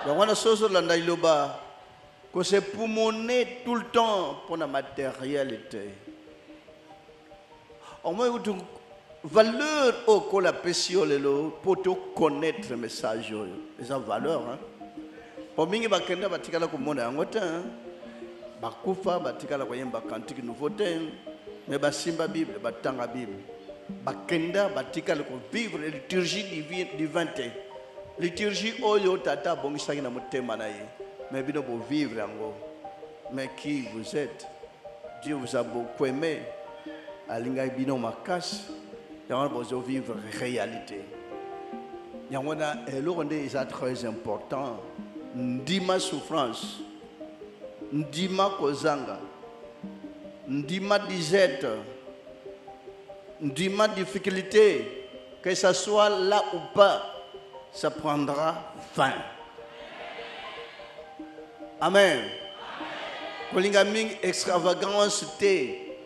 on a chose là ndailoba que c'est pour monnaie tout le temps pour la matérialité. Au moins une valeur au que la pression pour te connaître le message les valeur hein. Pour mingi bakenda batikala ko mona ngota bakufa batikala ko yemba kantiki nouveauté mais basimba bible batanga bible bakenda batikala ko vivre la liturgie divine liturgie oyo tata bongisaki na motema na ye mais bino bo vivre yango mais qui vous êtes Dieu vous a beaucoup aimé alinga bino makasi yango bozo vivre réalité yango na eloko nde est très important. Ndima souffrance, ndima kozanga, ndima disette, ndima difficulté, que ça soit là ou pas, ça prendra fin. Amen. Kolinga ming extravagance té,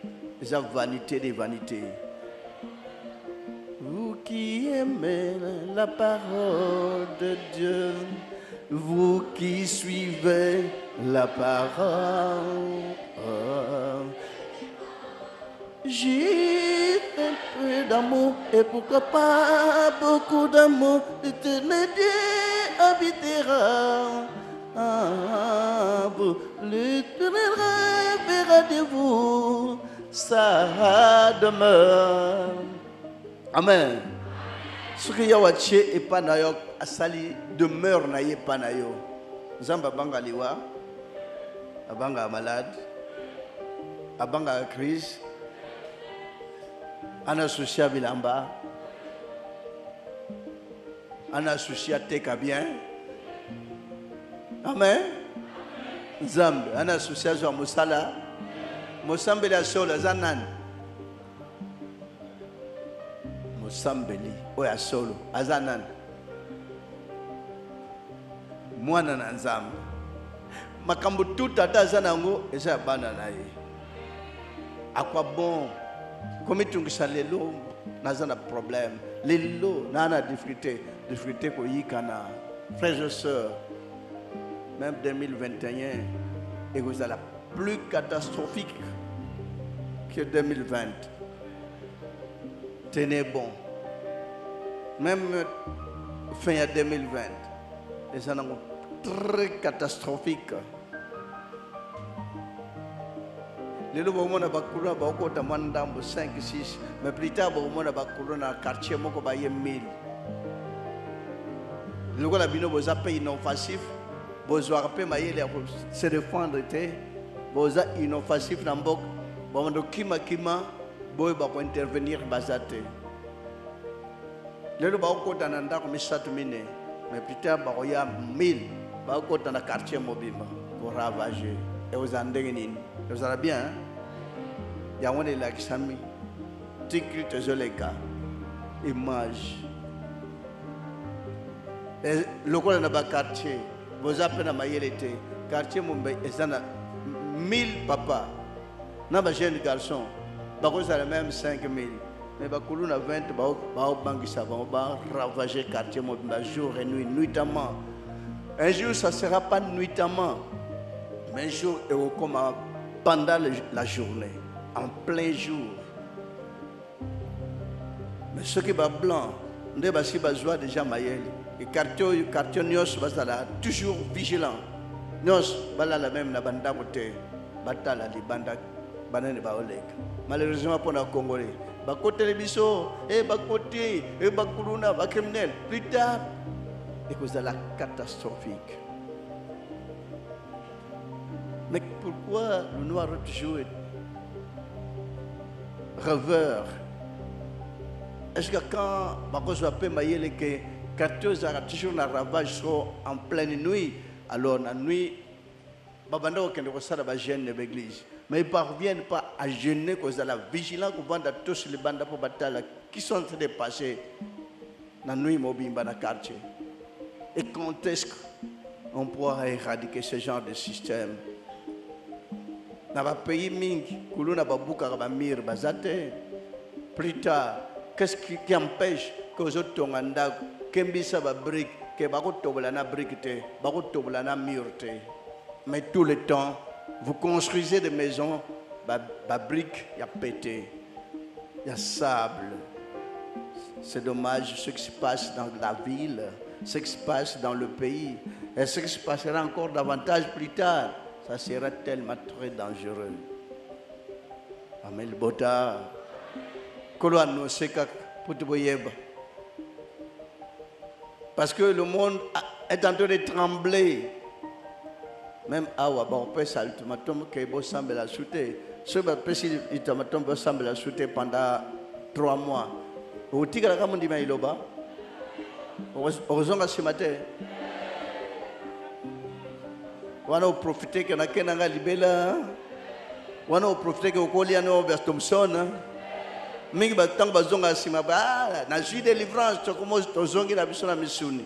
la vanité des vanités. Vous qui aimez la parole de Dieu, vous qui suivez la parole, j'ai un peu d'amour et pourquoi pas beaucoup d'amour, l'éternité habitera. L'éternel rêvera de vous, ça demeure. Amen. Ce que Yawache et Panayok asali demeure na ye panayo. Zamba banga liwa, abanga malade, abanga crise, ana soucia bilamba, ana soucia teka bien. Amen. Zambe, ana soucia zo musala, musambe la sola zanan. Musambeli, oya solo, azanan. Mwana na nzambe makambo tout tata zanango eza bana na ye akwa bon comme tungisa lelo nazana problème lelo nana difficulté ko yikana frères et sœurs même 2021 est la plus catastrophique que 2020. Tenez bon même fin à 2020 les années très catastrophique. Les gens qui ont bakura 5 6 mais plus tard ils ont bakura dans quartier moko ba 1000. Les gens qui ont zappé inoffensif, ils ont rappelé mayele se défendre té, ils ont inoffensif na mbok, ils kima boy ba intervenir bazate. Les gens qui ont nanda ko misatu mine mais plus tard il y a 1000 dans le quartier mobile pour ravager et aux andengini vous allez bien il y a un de l'axami tikrit zoleka image et le coin dans le quartier vous appelez à mayelete quartier Mumbai et ça 1000 papas na ba jeune garçon vous allez même 5000 mais bakuluna 20 ba bangisa ba ravager quartier mobile jour et nuit nuitamment. Un jour ça sera pas nuitamment mais un jour et comme pendant la journée en plein jour. Mais ceux qui sont blancs ndé basi bazwa déjà mayel et quartier nyos bazala toujours vigilant nyos bala la même na banda côté batala li banda banane ba oleg malheureusement pour les Congolais bakote les biso et bakote et bakuluna ba criminel plus tard et cause de la catastrophique. Mais pourquoi le noir toujours est rêveur? Est-ce que quand Bakoso a payé que 14 heures toujours un ravage en pleine nuit, alors la nuit, Babanda aucun de vos gêne de l'église. Mais ils ne parviennent pas à gêner cause de la vigilance qu'on vend à tous les bandes pour bataille qui sont en train de passer dans la nuit mobile dans le quartier. Et quand est-ce qu'on pourra éradiquer ce genre de système? Dans le pays Ming, Koulou n'a pas beaucoup de mir bazate. Plus tard, qu'est-ce qui empêche que les autres kembisa ba brique ke ba ko tobola na brique te ba ko tobola na mur te. Mais tout le temps vous construisez des maisons ba brique y a pété, il y a sable. C'est dommage ce qui se passe dans la ville, ce qui se passe dans le pays, et ce qui se passera encore davantage plus tard. Ça sera tellement très dangereux. Amen. Bota. Koloano seka putuboyeba. Parce que le monde est en train de trembler. Même awa ba opé saltumatum ke bo semble la soute. Ce ba pesi itomatum bo semble la soute pendant 3 mois. Utika kama ndima iloba. Ozonga ce matin. Wana profiter que na kenanga libela. Wana profiter que okolia no vers Thompson. Mingi batang bazonga sima ba na jus de délivrance to como tozongi na biso na misuni.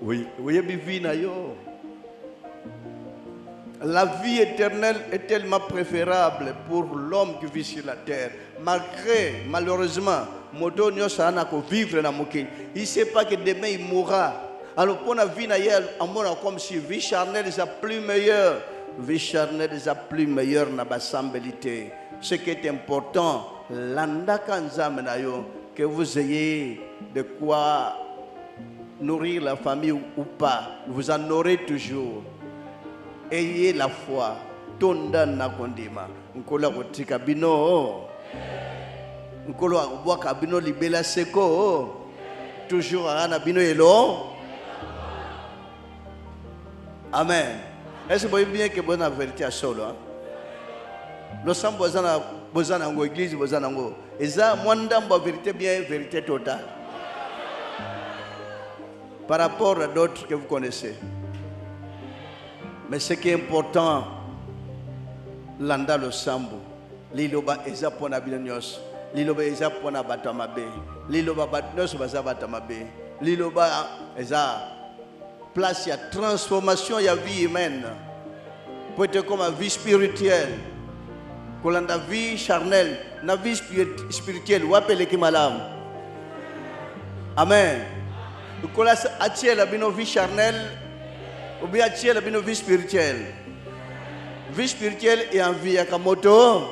Oui, oui bivina yo. La vie éternelle est tellement préférable pour l'homme qui vit sur la terre. Malgré, malheureusement, moto nyosa na ko vivre na moki. Il sait pas que demain il mourra. Alors pour la vie naïe, on comme si vie charnelle est plus meilleure. Vie charnelle est plus meilleure na basambelité. Ce qui est important, que vous ayez de quoi nourrir la famille ou pas, vous en aurez toujours. Ayez la foi. Tonda na kondima. Nkola kotika bino. Nkola waka bino libela seko. Toujours ana bino elo. Amen. Est-ce que vous voyez bien que vous avez la vérité à solo? Nous sommes besoin de l'église, besoin de l'église. Et ça, moi, la vérité bien, vérité totale. Par rapport à d'autres que vous connaissez. Mais ce qui est important, landa lo sambo. Liloba eza pona bilanyos. Liloba eza pona batamabe. Liloba batnos baza batamabe. Liloba eza place à transformation ya vie humaine. Peut-être comme la vie spirituelle. Quand la vie charnelle, la vie spirituelle, ou appelle qui malam. Amen. Quand la attire la vie charnelle, ou bien attire la vie spirituelle. Vie spirituelle et en vie à Kamoto.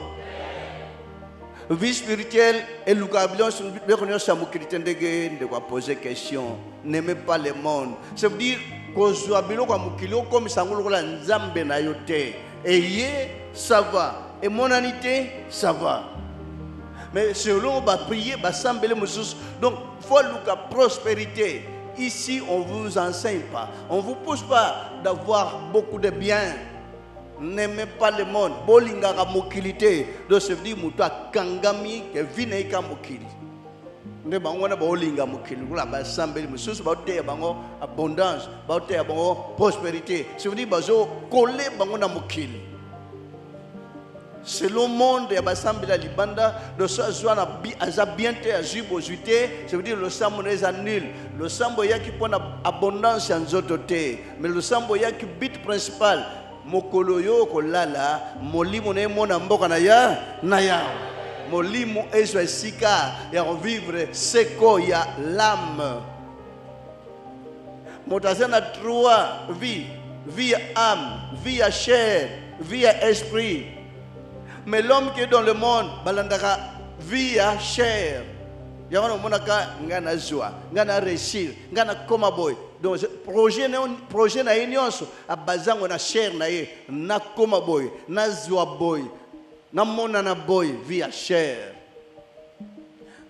Vie spirituelle et le gabion sur le reconnaître sa moukriten de quoi poser question. N'aimez pas le monde. Ça veut dire qu'on soit bilo comme kilo comme ça on la nzambe na yote. Et ça va. Et monanité, ça va. Mais selon on va prier, va sembler Moussous. Donc, il faut la prospérité. Ici, on ne vous enseigne pas. On ne vous pousse pas d'avoir beaucoup de biens. N'aimez pas le monde. Bolinga ka mokilité. Donc, ça veut dire Mouta Kangami que vine ka mokili. Ne bango na bolinga mokili. Vous la ba sembler Moussous, ba te bango abondance, ba te bango prospérité. Ça veut dire bazo coller bango na mokili. C'est le monde ya basambela libanda de ça zwana aza bien te azubozuité, ça veut dire le sambo n'est nul. Le sambo ya qui pona abondance en zotote, mais le sambo ya qui but principal mokolo yo kolala molimo ne mona mboka na ya molimo ezo esika ya vivre seko ya l'âme. Motazana trois vie, vie à âme, vie à chair, vie à esprit. Mais l'homme qui est dans le monde, balandaka vie à chair. Yamano monaka ngana joie, ngana réussir, ngana koma boy. Donc projet na nyonso abazango na chair na ye, na koma boy, na joie boy, na mona na boy, vie à chair.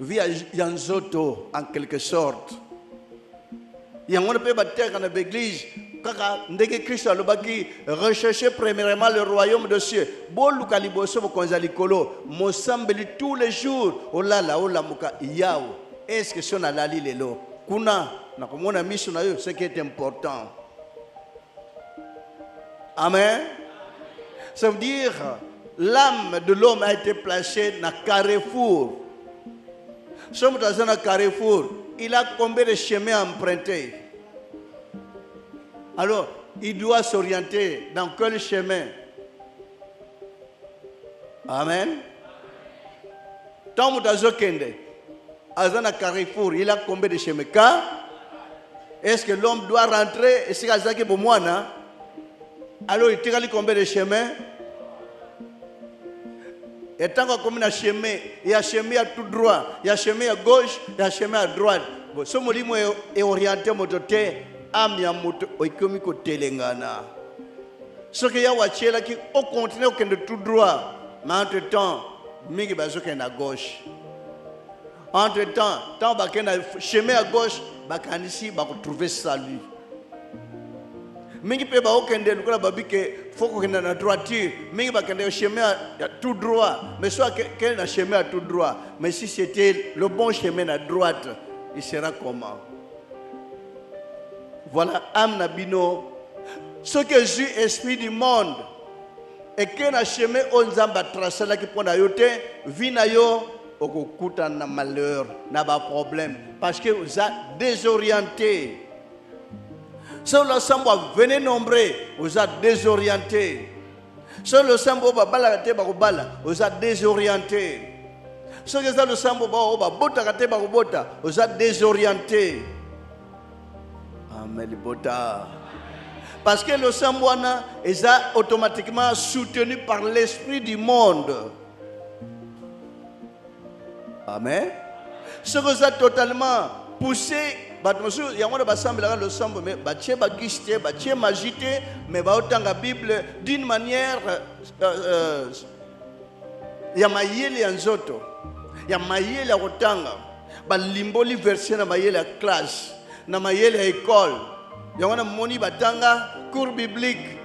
Vie à yanzoto en quelque sorte. Yango pe bater dans l'église. Kaka ndeke Christ alobaki recherchez premièrement le royaume de cieux. Bolu kaliboso bokonza likolo mosambeli tous les jours olala olamuka yao. Est-ce que son alali lelo kuna na komona miso na yo ce qui est important. Amen. Ça veut dire l'âme de l'homme a été placée dans carrefour. Sommes dans un carrefour, il a combien de chemins empruntés? Alors, il doit s'orienter dans quel chemin? Amen. Tant que Azana Carrefour, il a combien de chemins? Est-ce que l'homme doit rentrer? Et c'est ça qui est pour moi, non? Alors, il tire combien de chemins? Et tant qu'on a un chemin, il y a un chemin à tout droit, il y a un chemin à gauche, il y a un chemin à droite. Bon, ce molimo est orienté mototé, amia moto, oikomi ko telengana. Ce qu'il y a là qui au continent qui est de tout droit, mais entre temps, mingi bazo qui est à gauche. Entre temps, tant qu'il y a un chemin à gauche, bakanisi ba trouver salut. Mingi pe ba okende lukola babike foko kenda na droiture, mingi ba kende chemin à tout droit, mais soit quel na chemin à tout droit, mais si c'était le bon chemin à droite, il sera comment? Voilà âme nabino, ce que Jésus esprit du monde et que na chemin onzamba tracé là qui pond à yote, vina yo okukuta na malheur, na ba problème parce que vous êtes désorienté. Si le sambo venez nombreux, vous êtes désorienté. Si le sambo va balagate bakubala, vous êtes désorienté. Si le sambo va bota kate bakubota, vous êtes désorienté. Amen bota. Parce que le sambo est automatiquement soutenu par l'esprit du monde. Amen. Si vous êtes totalement poussé. Il y a un ensemble là le sambo mais bâtir bagiste bâtir magité mais va autant la Bible d'une manière il y a maïeli anzoto il y a maïeli otanga ba limboli verset na maïeli à classe na maïeli à école il y a un moni batanga cours biblique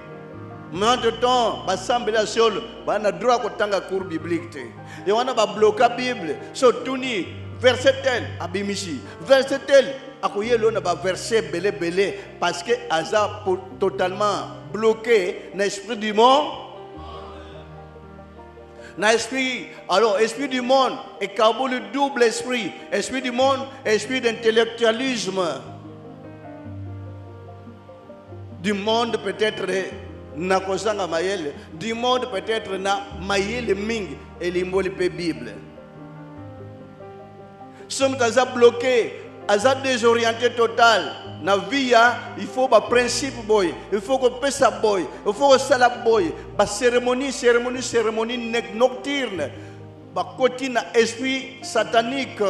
mais entre temps ba sambela seul ba na droit kotanga cours biblique te il y a un ba bloquer Bible so tuni verset tel abimisi verset tel akoye lo na ba verset belé parce que aza totalement bloqué dans l'esprit du monde. Dans l'esprit, alors esprit du monde est comme le double esprit. Esprit du monde, esprit d'intellectualisme. Du monde peut-être na kozanga mayele, du monde peut-être na mayele ming et limboli pe Bible. Sommes bloqués. Aza désorienté total na vie il faut ba principe boy il faut que pesa boy il faut que sala boy ba cérémonie nocturne ba côté na esprit satanique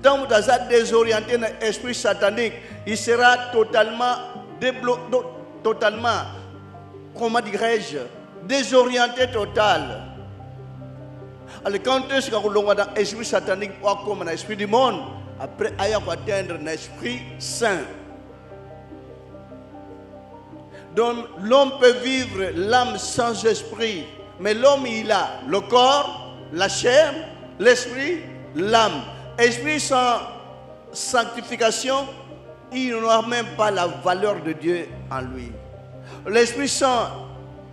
tant que aza désorienté na esprit satanique il sera totalement totalement comment dirais-je désorienté total. Alors quand est-ce qu'on l'a dans esprit satanique ou comme dans l'esprit du monde après, il faut atteindre l'Esprit Saint. Donc, l'homme peut vivre l'âme sans esprit. Mais l'homme, il a le corps, la chair, l'esprit, l'âme. Esprit sans sanctification, il n'aura même pas la valeur de Dieu en lui. L'esprit sans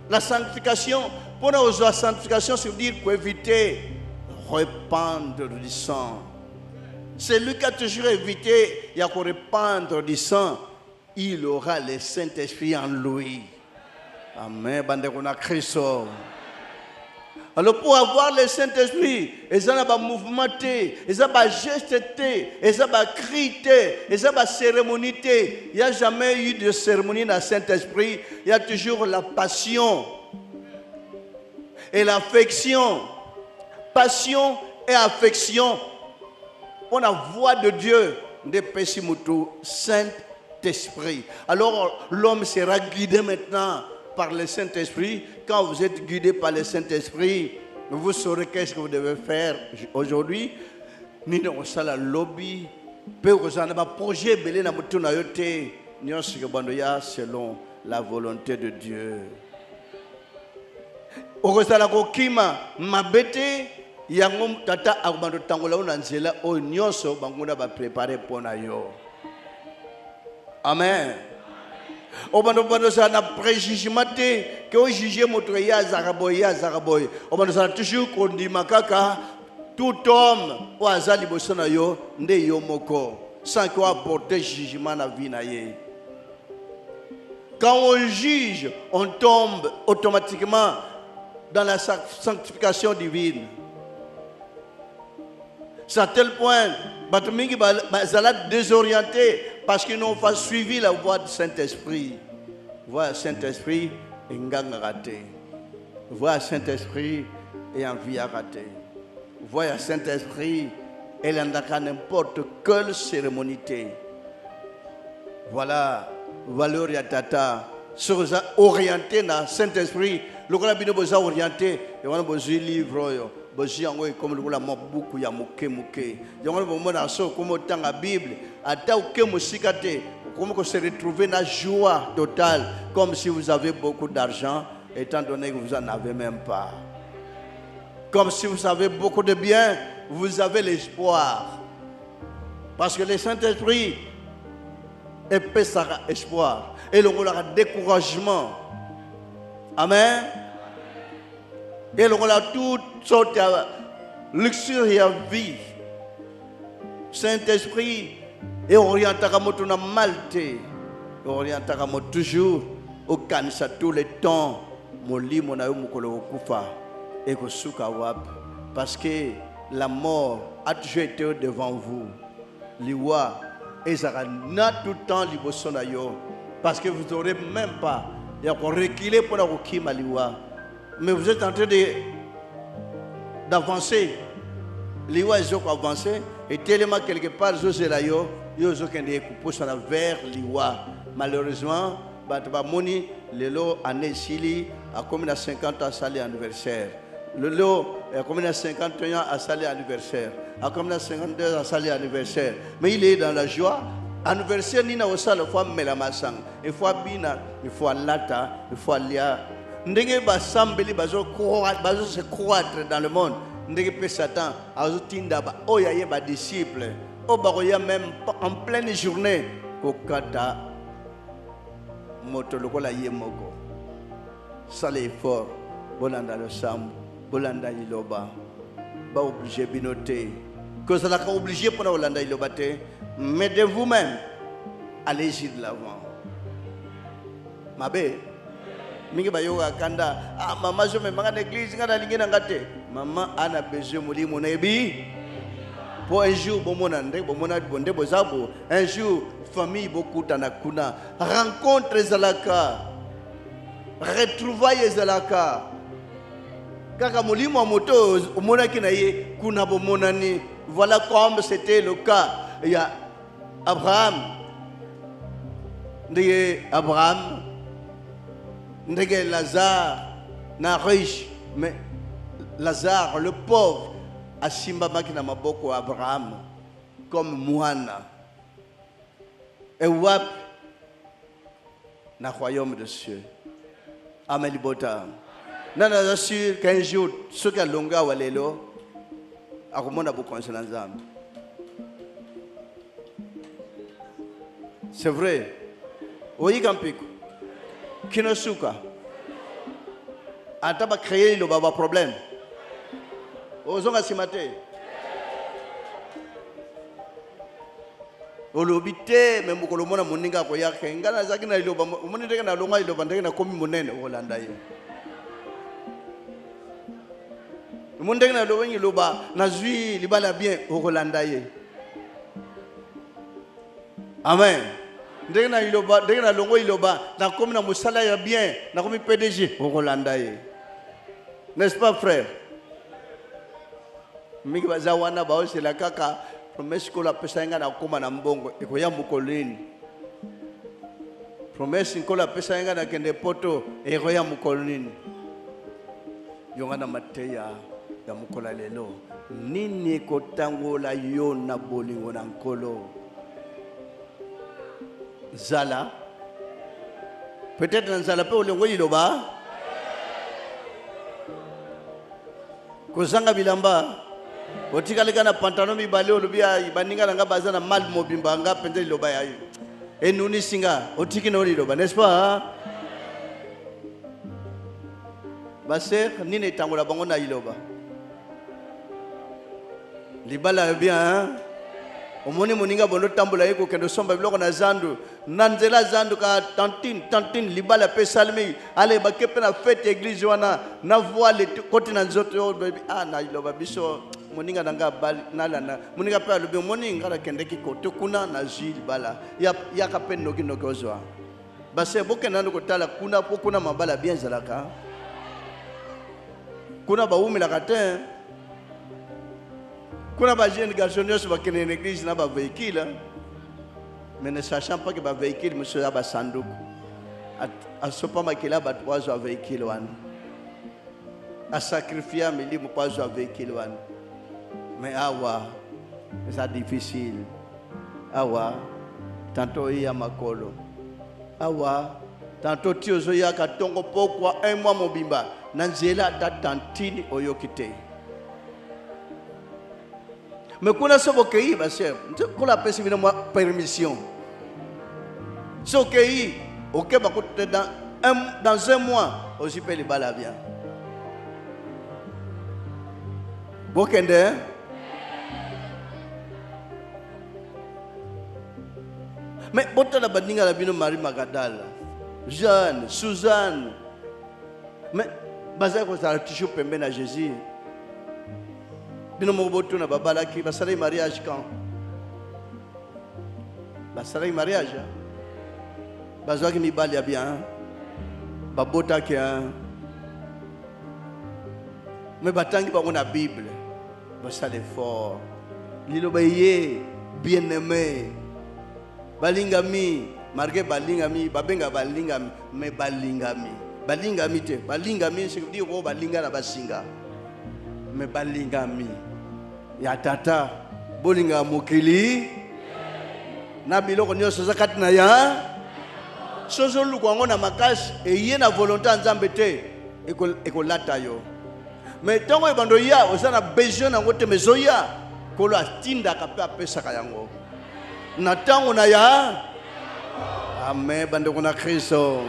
la sanctification, pour nous, la sanctification, ça veut dire qu'il faut éviter de répandre du sang. C'est lui qui a toujours évité, il y a qu'à répandre du sang, il aura le Saint-Esprit en lui. Amen. Alors pour avoir le Saint-Esprit, ils ont un mouvement, ils ont un geste, ils ont un cri, ils ont une cérémonie. Il n'y a jamais eu de cérémonie dans le Saint-Esprit. Il y a toujours la passion et l'affection. Passion et affection. On a voix de Dieu, de Pessimutu, Saint-Esprit. Alors l'homme sera guidé maintenant par le Saint-Esprit. Quand vous êtes guidé par le Saint-Esprit, vous saurez qu'est-ce que vous devez faire aujourd'hui. Nous avons la lobby, nous avons un projet belé na mutu na yote, nous selon la volonté de Dieu. Okozala kokima mabete yango tata akubando tangola una nzela o nyonso banguna ba préparer pona yo. Amen. Obando ça na préjugement que o juger moto ya zaraboy. Obando ça toujours kondima kaka tout homme o azali bosona yo nde yo moko sans qu'on apporte jugement na vie na ye. Quand on juge, on tombe automatiquement dans la sanctification divine. C'est à tel point, Batumingi Bazala désorienté parce qu'ils n'ont pas suivi la voie du Saint-Esprit. Voie Saint-Esprit et gang raté. Voie Saint-Esprit et en vie raté. Voie Saint-Esprit et n'importe quelle cérémonité. Voilà, valeur ya tata. Sur orienté dans Saint-Esprit, le gars bino boza orienté, et on a besoin livre yo, besoin ngo comme le gars beaucoup ya moke. Yango bomo na so comme autant la Bible, ata oke musikate, comme que se retrouver dans joie totale, comme si vous avez beaucoup d'argent, étant donné que vous en avez même pas. Comme si vous avez beaucoup de biens, vous avez l'espoir. Parce que le Saint-Esprit épée ça espoir. Et l'on a découragement. Amen. Et l'on a toutes sortes de luxure et vie. Saint-Esprit et orientera motuna malte. Orientera mot toujours au kanisa tous les temps. Moli monayo mukolo kufa et ko suka wap parce que la mort a toujours été devant vous. Liwa et ça n'a tout le temps liboso na yo parce que vous n'aurez même pas reculé pour la rukima liwa mais vous êtes en train d'avancer liwa ils ont avancé et tellement quelque part ils ont là yo ils ont qu'un coupeau sur la vers liwa malheureusement bah moni le lot année sili a comme na 50 ans sali anniversaire le lot a comme na 51 ans à sali anniversaire a comme na 52 ans à sali anniversaire mais il est dans la joie. Anniversaire ni na osala fois mela masang il faut bina il faut lata il faut lia ndenge ba sambeli bazo se croître dans le monde ndenge pe Satan azo tinda ba oya ye ba disciple o ba ya même en pleine journée ko kata moto lokola ye moko sale effort bolanda le sam bolanda iloba ba obligé binoter que ça l'a obligé pour bolanda iloba te. Mais de vous-même, allez-y de l'avant. Ma belle, mingi bayoga kanda. Ah maman je me manga l'église ngada lingena ngate. Maman ana besoin moli monebi. Pour un jour bomonande bomona bonde bozabo. Un jour famille beaucoup tanakuna. Rencontre zalaka. Retrouvailles zalaka. Kaka moli mo moto omona kinaye kuna bomonani. Voilà comme c'était le cas. Il y a Abraham, Lazare, na riche, mais Lazare, le pauvre, a Simbama qui n'a pas beaucoup Abraham, comme Moana. Et wap, na royaume de cieux. Amen, Bota. Nana assure qu'un jour, ceux qui ont longa ou allélo, a recommandé beaucoup de choses. C'est vrai. Oui, Kampiko. Kinosuka. Ata ba créer le baba problème. Ozonga simate. Olobite même ko lomona moninga ko yake ngana zaki na iloba omoni ndenge na longa iloba ndenge na komi monene olanda ye. Mondenge na loba iloba na zui libala bien olanda ye. Amen. Ndenge na iloba, ndenge na longo iloba, na komi na musala ya bien, na komi PDG, okolanda ye. N'est-ce pas frère? Mingi bazawana bao c'est la kaka promesse ko la pesa nga na koma na mbongo ekoya mukolini. Promesse ko la pesa nga na kende poto ekoya mukolini. Yonga na mateya ya mukola lelo. Nini ko tangola yo na bolingo na nkolo? Zala. Peut-être dans Zala peut le voyer là-bas. Kozanga bilamba. Otikale kana pantalon mi bale olubia ibaninga nga bazana mal mobimba nga pende loba ya. Et nous ni singa otiki no loba, n'est-ce pas? Baser ni ne tangola bango na iloba. Libala bien hein? Omoni moninga bono tambola yeko kendo somba biloko na zandu nanzela zandu ka tantine libala pe salmi ale bakepe na fête église wana na voile côté na nzoto baby ah na iloba biso moninga nanga bali nalana moninga pa lobi moninga la kende ki koto kuna na Gilles bala ya ka pen noki nokozwa base bokenda ndiko tala kuna pokuna mabala bien zalaka kuna ba umila kate kuna ba jeune garçon nyos ba kene en église na ba véhicule mais ne sachant pas que ba véhicule monsieur ya ba sanduku a sopa makila ba 3 véhicule wan a sacrifier milimu kwa véhicule wan mais awa c'est difficile awa tantôt il y a makolo awa tantôt tiozo ya katongo pokwa un mois mobimba nanzela ta tantini oyokite mais kuna sobo kei ba chef kula pesi bino permission so kei OK ba kote dans un mois aussi peut les bala bien bokende mais botala badinga la bino Marie Magdala Jeanne Suzanne mais bazai ko sala toujours pembe na Jésus bino mo boto na babala ki basala mariage quand basala mariage bazwa ki mibali ya bien babota ki mais batangi ba na Bible basale fort lilo baye bien aimé balingami marqué balingami babenga balingami mais balingami te balingami c'est dire ko balinga na basinga mais balingami ya tata bolinga mokili na biloko nyonso zakati na ya sozo lukwango na makasi eye na volonté nzambe te ekolata yo mais tango ebando ya osana besoin nango te mezoya kolo atinda kape apesaka yango na tango na ya amen bando kuna Kristo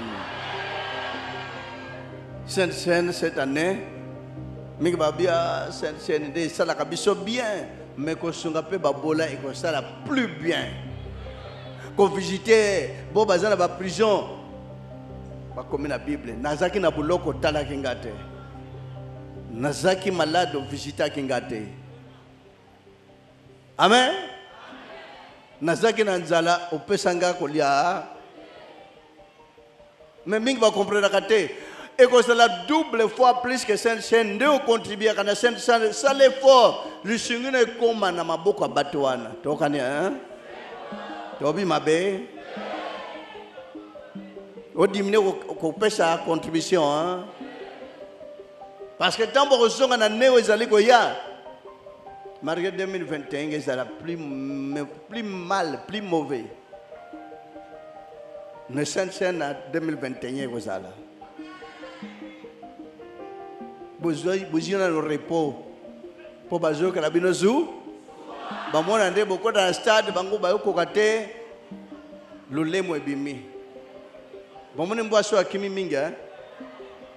Sainte-Seine cette année mingi babia Sainte-Seine de sala kabiso bien mais ko sunga pe babola et ko sala plus bien ko visiter bo bazana ba prison ba comme na Bible nazaki na buloko tala kingate nazaki malade visiter kingate amen nazaki na nzala opesanga kolia mais mingi va comprendre kate et que c'est la double fois plus que Sainte-Seine de contribuer à Sainte-Seine ça l'effort le singine comme na maboko batwana tokani hein tobi mabe o diminuer ko pesa contribution hein parce que tant que songa na neo ezali ko ya malgré 2021 c'est la plus mal plus mauvais ne Sainte-Seine à 2021 kozala besoin de repos pour bazo que la binozu bamona nde boko dans stade bango bayoko kate lolemo ebimi bamone mbo aso akimi minga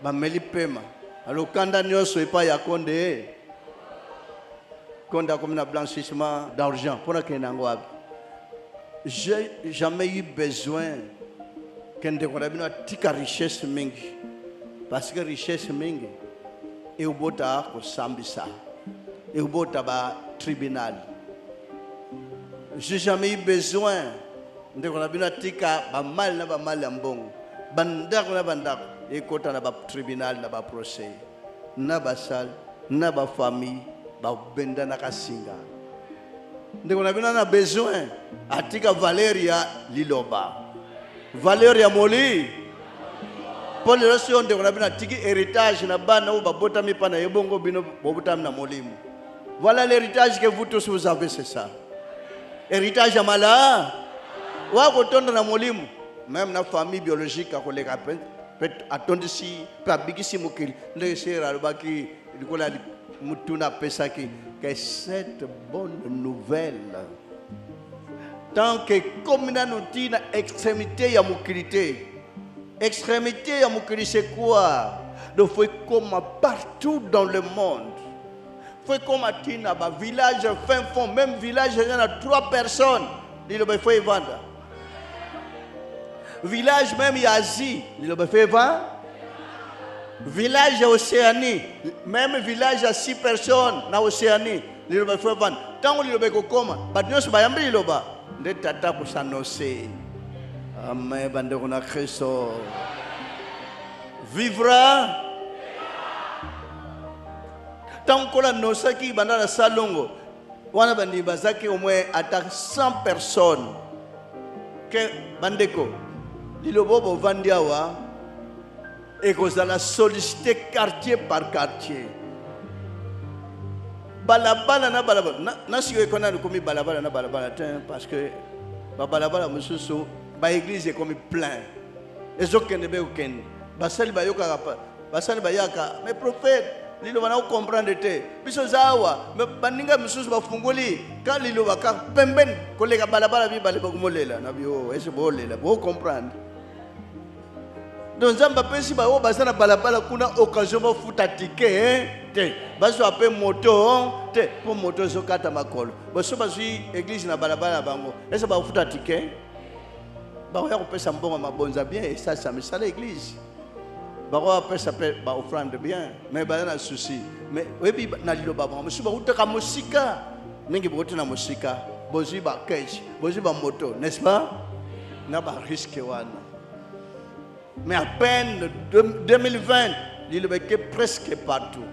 bameli pema alokanda nyoso epa ya konde konda comme na blanchissement d'argent pour que nango ab j'ai jamais eu besoin kende ko dabino tika richesse mingi parce que richesse mingi et au bota ko sambisa et au bota ba tribunal j'ai jamais eu besoin de ko labina tika ba mal na ba mal ya mbongo bandako na bandako e kota na ba tribunal na ba procès na ba sal na ba famille ba benda na kasinga ndeko na bina na besoin atika Valeria liloba Valeria moli Paul le reste de on a tiki héritage na bana ou babota mi pana yebongo bino bobutam na molimu. Voilà l'héritage que vous tous vous avez, c'est ça. Héritage amala. Wa ko tonda na molimu. Même na famille biologique a kolega peut attendre si pa bigisi mokili. Le sera baki likola mutuna pesaki que cette bonne nouvelle tant que comme na nutina extrémité ya mokilité. Extrémité ya mokili c'est quoi? Donc faut comme partout dans le monde. Faut comme atina ba village fin fond, même village il y en a 3 personnes. Il le faut vendre. Village même il y a Asie, il le fait vendre. Village à Océanie, même village à 6 personnes na Océanie. liloba faut vendre tango liloba kokoma bato nyonso bayambi liloba nde tata kosanose. Amen. Bandeko na Kristo vivra tant qu'on a nosa qui banda na salongo wana bandi bazaki au moins attaque 100 personnes que bandeko lilobo bo vandiawa et que ça la solliciter quartier par quartier balabala na balabala na si ko na komi balabala na balabala parce que balabala mususu ba église est comme plein les autres ne be aucun basali ba yoka basali ba yaka mais prophète lilo bana comprendre te biso zawa baninga mususu bafungoli ka lilo baka pemben kolega balabala bi baleba kumolela na bio ese bolela bo comprendre donc zamba pesi ba o basana balabala kuna occasion ba futa ticket te baso ape moto te pour moto zo kata makolo baso bazui église na balabala bango ese ba futa ticket ba ya ko pesa mbongo mabonza bien et ça me sala église. Baro pesa ba offrande bien mais ba na souci mais webi na lilo ba mo suba utaka musika ningi bote na musika bozi ba cash bozi ba moto n'est-ce pas na ba risque wana mais à peine 2020 lilo ba que presque partout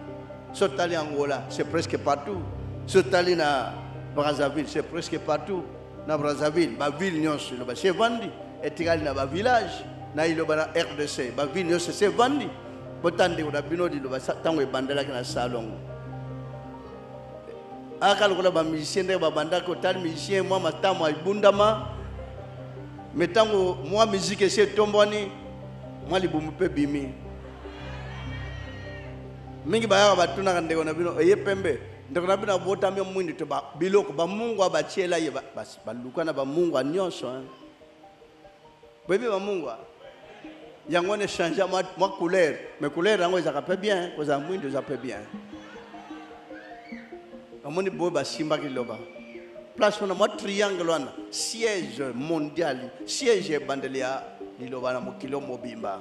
sotali Angola c'est presque partout sotali na Brazzaville c'est presque partout na Brazzaville ba ville nyonso lo ba c'est vendu et tigali na ba village na iloba na RDC ba ville yose c'est vendu botande ko da bino di loba tango e bandela na salon akalo ko ba musicien de ba banda ko tal musicien moi matamo ay bundama metango moi musique c'est tomboni moi libumu pe bimi mingi ba ba tuna kan de ko na bino e pembe ndeko na bino bota mi mwindi to ba biloko ba mungu ba chiela ye ba lukana ba mungu nyonso bébé ba mungu yango ne changer ma couleur mais couleur yango ça peut bien ko za mwindo ça peut bien amoni bo ba simba kiloba place on a triangle wana siège mondial siège bandelia liloba na mokilo mobimba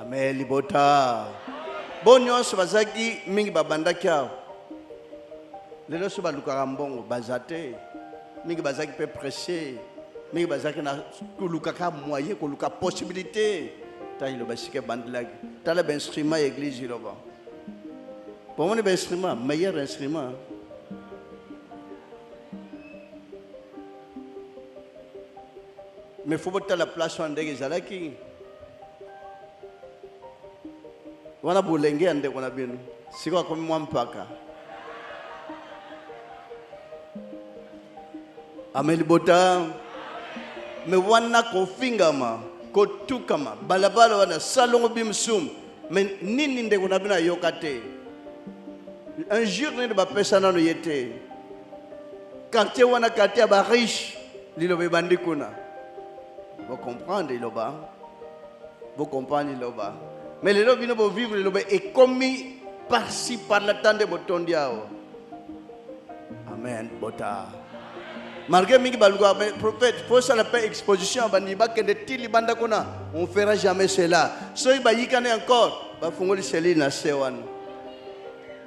amen libota bonyo so bazaki mingi babanda kyao lelo so baluka mbongo bazate mingi bazaki pe prêcher mais bazaki na kuluka ka moyen kuluka possibilité ta ilo basike bandlagi ta la instrument église ilo ba pour mon instrument meilleur instrument mais faut botter la place en ndege zalaki wana bulenge ande kona bino siko komi mwampaka ameli bota mais wana ko fingama ko tukama balabala wana salongo bimsum mais nini ndeko na bina yokate un jour ne ba pesa nano yete quartier wana quartier ba riche lilo be bandikuna vous comprenez loba vous comprenez loba mais les lobino bo vivre loba et commis par-ci par la tande botondiao amen bota malgré mingi baluka prophète faut ça la paix exposition bandi ba que de tili banda kona on fera jamais cela so ba yikane encore ba fungoli seli na sewan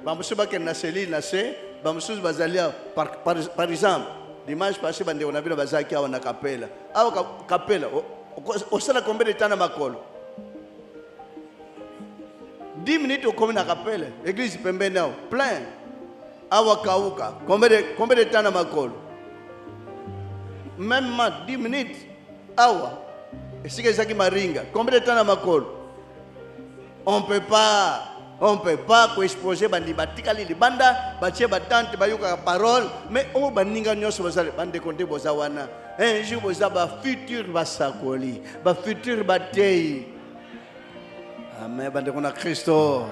ba musu ba ken na seli na se ba musu bazalia par exemple dimanche passé bande on a vu na bazaki awa na capella awa capella o sala combien de temps na makolo 10 minutes au commune na capella église pembe nao plein awa kauka combien de temps na makolo même 10 minutes awa et si que ça qui maringa combien de temps na makolo on peut pas exposer bandi batikali libanda batie batante bayuka parole mais o baninga nyoso bazale bande konte bozawana un jour boza ba futur basakoli ba futur batei amen bande kona Christo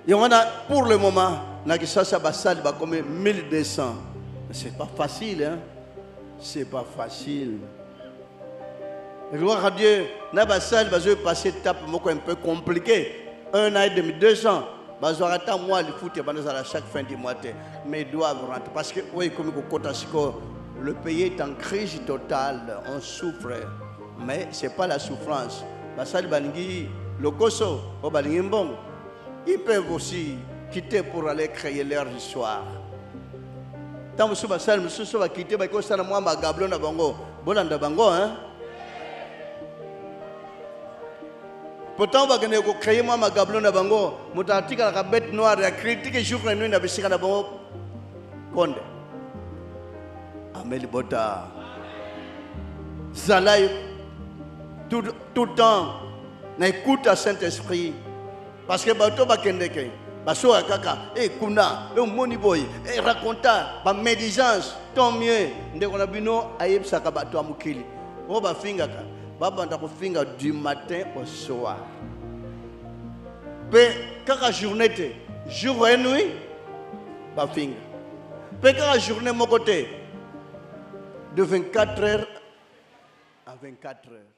yona pour le moment na kisasa basali ba comme 1200. C'est pas facile, hein? C'est pas facile. Gloire à Dieu. Nabassal va passer étape un peu compliquée. 1 an et demi, 2 ans. Bazoir attend moi le foot à chaque fin du mois. Mais ils doivent rentrer parce que oui, comme le pays est en crise totale. On souffre, mais c'est pas la souffrance. Bassal Bangi, le Koso, au Balingmbong. ils peuvent aussi quitter pour aller créer leur histoire. Tant que vous va quitter, parce que ça n'a pas de gablon à bango. Bolanda bango, hein? Pourtant, on va créer un gablon à bango. Mon article à la bête noire, la critique jour et nuit, n'a pas de bango. Konde. Amel Bota. Zalaï. Tout le temps, n'écoute à Saint-Esprit. Parce que bateau va kendeke. Baso akaka, kuna, moniboy, raconta, ba médisance, tant mieux. Ndeko na bino ayeb saka bato amukili. O ba finga ka, ba banda ko finga du matin au soir. Pe kaka journée te, jour et nuit, ba finga. Pe kaka journée mon côté de 24 heures à 24 heures.